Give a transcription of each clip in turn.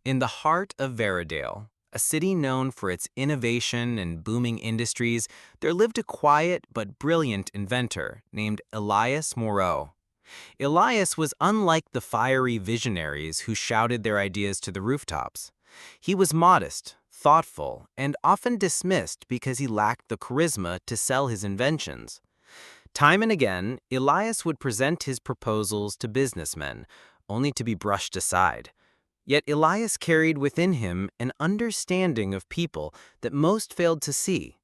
In the heart of Veradale, a city known for its innovation and booming industries, there lived a quiet but brilliant inventor named Elias Moreau. Elias was unlike the fiery visionaries who shouted their ideas to the rooftops. He was modest, thoughtful, and often dismissed because he lacked the charisma to sell his inventions. Time and again, Elias would present his proposals to businessmen, only to be brushed aside. Yet Elias carried within him an understanding of people that most failed to see.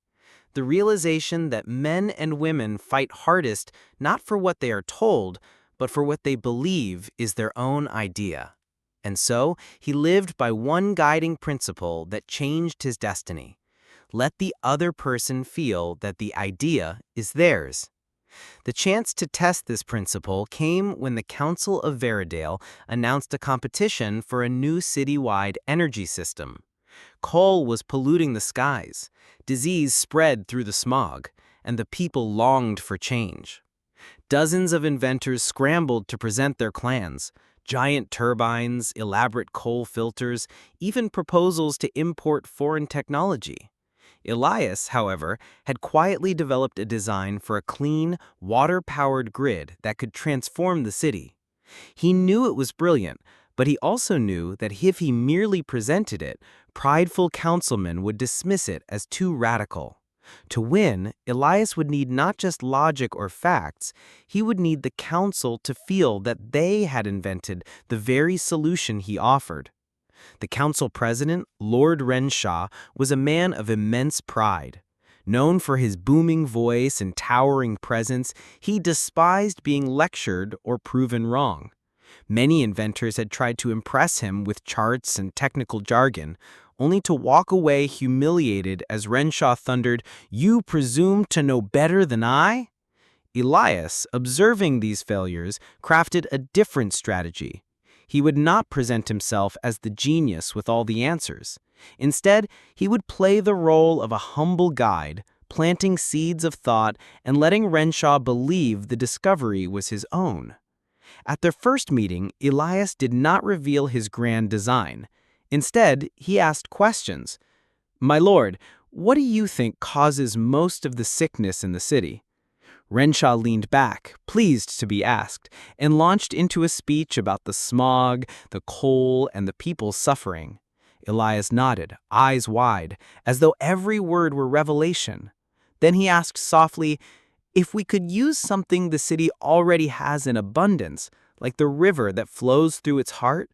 The realization that men and women fight hardest not for what they are told, but for what they believe is their own idea. And so, he lived by one guiding principle that changed his destiny. Let the other person feel that the idea is theirs. The chance to test this principle came when the Council of Veradale announced a competition for a new citywide energy system. Coal was polluting the skies, disease spread through the smog, and the people longed for change. Dozens of inventors scrambled to present their plans: giant turbines, elaborate coal filters, even proposals to import foreign technology. Elias, however, had quietly developed a design for a clean, water-powered grid that could transform the city. He knew it was brilliant, but he also knew that if he merely presented it, prideful councilmen would dismiss it as too radical. To win, Elias would need not just logic or facts, he would need the council to feel that they had invented the very solution he offered. The council president, Lord Renshaw, was a man of immense pride. Known for his booming voice and towering presence, he despised being lectured or proven wrong. Many inventors had tried to impress him with charts and technical jargon, only to walk away humiliated as Renshaw thundered, "You presume to know better than I?" Elias, observing these failures, crafted a different strategy. He would not present himself as the genius with all the answers. Instead, he would play the role of a humble guide, planting seeds of thought and letting Renshaw believe the discovery was his own. At their first meeting, Elias did not reveal his grand design. Instead, he asked questions. "My lord, what do you think causes most of the sickness in the city?" Renshaw leaned back, pleased to be asked, and launched into a speech about the smog, the coal, and the people suffering. Elias nodded, eyes wide, as though every word were revelation. Then he asked softly, "If we could use something the city already has in abundance, like the river that flows through its heart,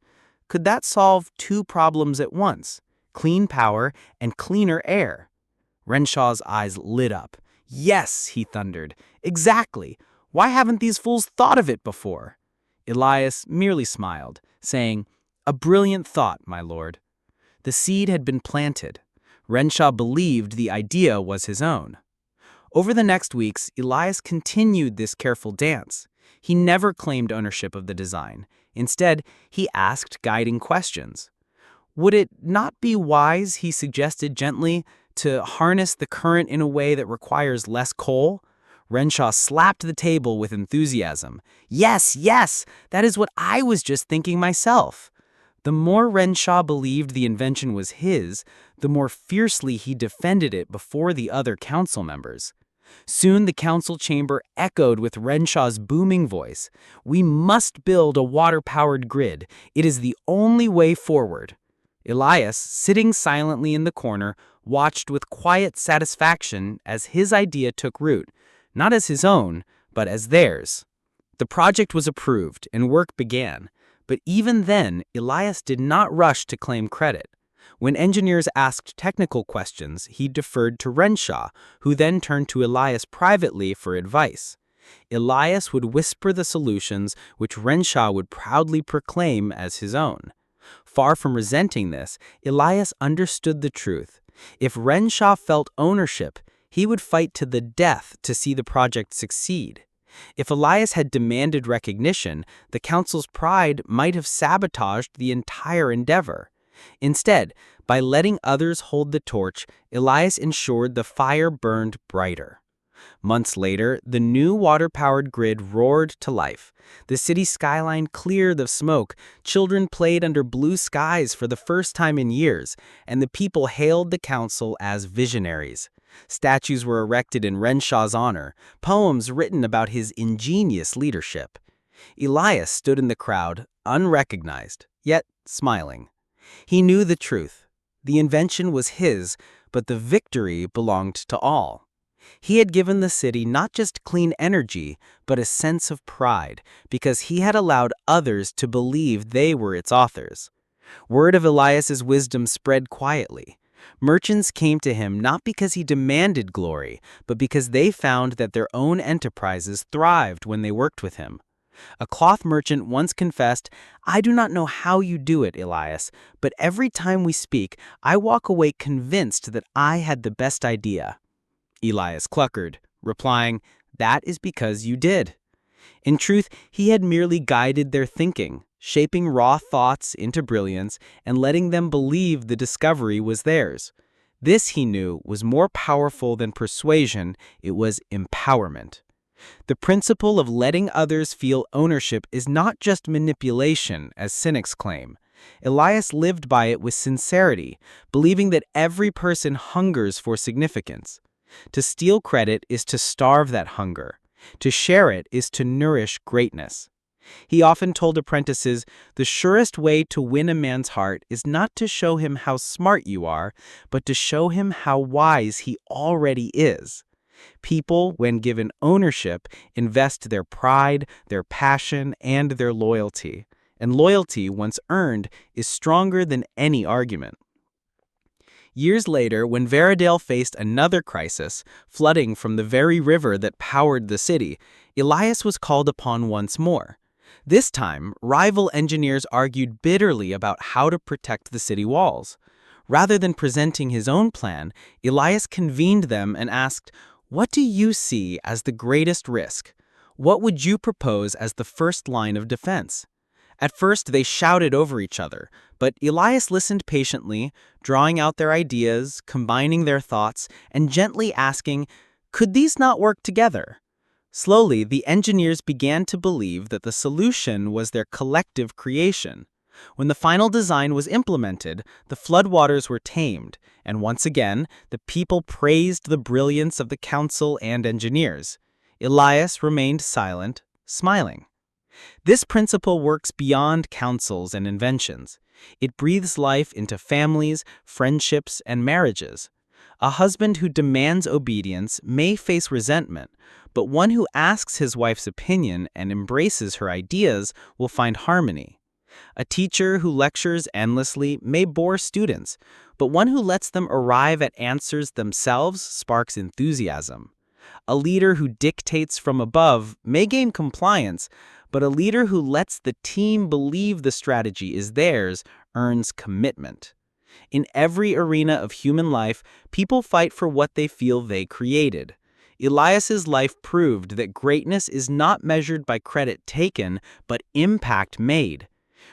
could that solve two problems at once, clean power and cleaner air?" Renshaw's eyes lit up. "Yes," he thundered. "Exactly. Why haven't these fools thought of it before?" Elias merely smiled, saying, "A brilliant thought, my lord." The seed had been planted. Renshaw believed the idea was his own. Over the next weeks, Elias continued this careful dance. He never claimed ownership of the design. Instead, he asked guiding questions. Would it not be wise, he suggested gently, to harness the current in a way that requires less coal? Renshaw slapped the table with enthusiasm. "Yes, yes, that is what I was just thinking myself." The more Renshaw believed the invention was his, the more fiercely he defended it before the other council members. Soon the council chamber echoed with Renshaw's booming voice. "We must build a water-powered grid. It is the only way forward." Elias, sitting silently in the corner, watched with quiet satisfaction as his idea took root, not as his own, but as theirs. The project was approved and work began, but even then, Elias did not rush to claim credit. When engineers asked technical questions, he deferred to Renshaw, who then turned to Elias privately for advice. Elias would whisper the solutions, which Renshaw would proudly proclaim as his own. Far from resenting this, Elias understood the truth. If Renshaw felt ownership, he would fight to the death to see the project succeed. If Elias had demanded recognition, the council's pride might have sabotaged the entire endeavor. Instead, by letting others hold the torch, Elias ensured the fire burned brighter. Months later, the new water-powered grid roared to life. The city skyline cleared of smoke, children played under blue skies for the first time in years, and the people hailed the council as visionaries. Statues were erected in Renshaw's honor, poems written about his ingenious leadership. Elias stood in the crowd, unrecognized, yet smiling. He knew the truth. The invention was his, but the victory belonged to all. He had given the city not just clean energy, but a sense of pride, because he had allowed others to believe they were its authors. Word of Elias's wisdom spread quietly. Merchants came to him not because he demanded glory, but because they found that their own enterprises thrived when they worked with him. A cloth merchant once confessed, "I do not know how you do it, Elias, but every time we speak, I walk away convinced that I had the best idea." Elias cluckered, replying, "That is because you did." In truth, he had merely guided their thinking, shaping raw thoughts into brilliance and letting them believe the discovery was theirs. This, he knew, was more powerful than persuasion. It was empowerment. The principle of letting others feel ownership is not just manipulation, as cynics claim. Elias lived by it with sincerity, believing that every person hungers for significance. To steal credit is to starve that hunger. To share it is to nourish greatness. He often told apprentices, "The surest way to win a man's heart is not to show him how smart you are, but to show him how wise he already is." People, when given ownership, invest their pride, their passion, and their loyalty. And loyalty, once earned, is stronger than any argument. Years later, when Varadale faced another crisis, flooding from the very river that powered the city, Elias was called upon once more. This time, rival engineers argued bitterly about how to protect the city walls. Rather than presenting his own plan, Elias convened them and asked, "What do you see as the greatest risk? What would you propose as the first line of defense?" At first, they shouted over each other, but Elias listened patiently, drawing out their ideas, combining their thoughts, and gently asking, "Could these not work together?" Slowly, the engineers began to believe that the solution was their collective creation. When the final design was implemented, the floodwaters were tamed, and once again, the people praised the brilliance of the council and engineers. Elias remained silent, smiling. This principle works beyond councils and inventions. It breathes life into families, friendships, and marriages. A husband who demands obedience may face resentment, but one who asks his wife's opinion and embraces her ideas will find harmony. A teacher who lectures endlessly may bore students, but one who lets them arrive at answers themselves sparks enthusiasm. A leader who dictates from above may gain compliance, but a leader who lets the team believe the strategy is theirs earns commitment. In every arena of human life, people fight for what they feel they created. Elias's life proved that greatness is not measured by credit taken, but impact made.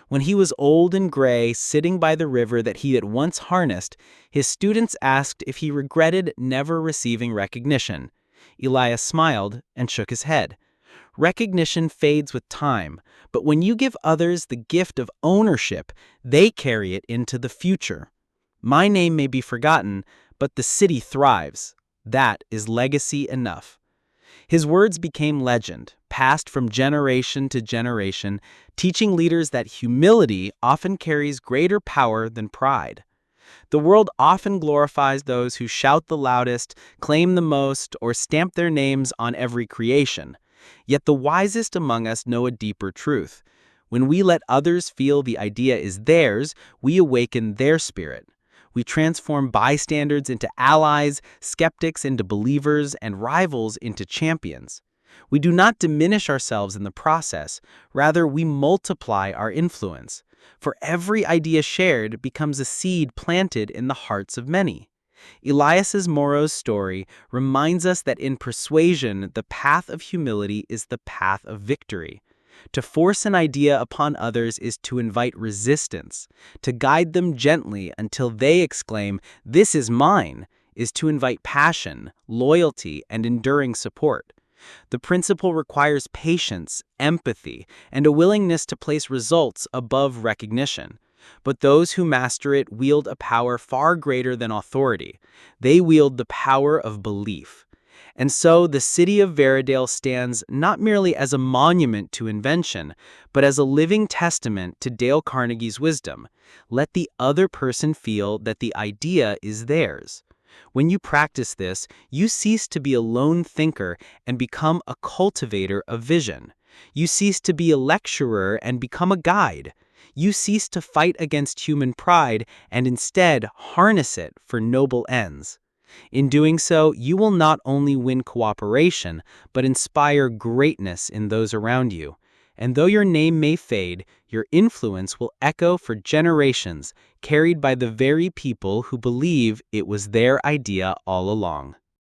When he was old and gray, sitting by the river that he had once harnessed, his students asked if he regretted never receiving recognition. Elias smiled and shook his head. Recognition fades with time, but when you give others the gift of ownership, they carry it into the future. My name may be forgotten, but the city thrives. That is legacy enough. His words became legend, passed from generation to generation, teaching leaders that humility often carries greater power than pride. The world often glorifies those who shout the loudest, claim the most, or stamp their names on every creation. Yet the wisest among us know a deeper truth. When we let others feel the idea is theirs, we awaken their spirit. We transform bystanders into allies, skeptics into believers, and rivals into champions. We do not diminish ourselves in the process. Rather, we multiply our influence. For every idea shared becomes a seed planted in the hearts of many. Elias Moro's story reminds us that in persuasion, the path of humility is the path of victory. To force an idea upon others is to invite resistance. To guide them gently until they exclaim, "This is mine," is to invite passion, loyalty, and enduring support. The principle requires patience, empathy, and a willingness to place results above recognition. But those who master it wield a power far greater than authority. They wield the power of belief. And so the city of Veradale stands not merely as a monument to invention, but as a living testament to Dale Carnegie's wisdom. Let the other person feel that the idea is theirs. When you practice this, you cease to be a lone thinker and become a cultivator of vision. You cease to be a lecturer and become a guide. You cease to fight against human pride and instead harness it for noble ends. In doing so, you will not only win cooperation, but inspire greatness in those around you. And though your name may fade, your influence will echo for generations, carried by the very people who believe it was their idea all along.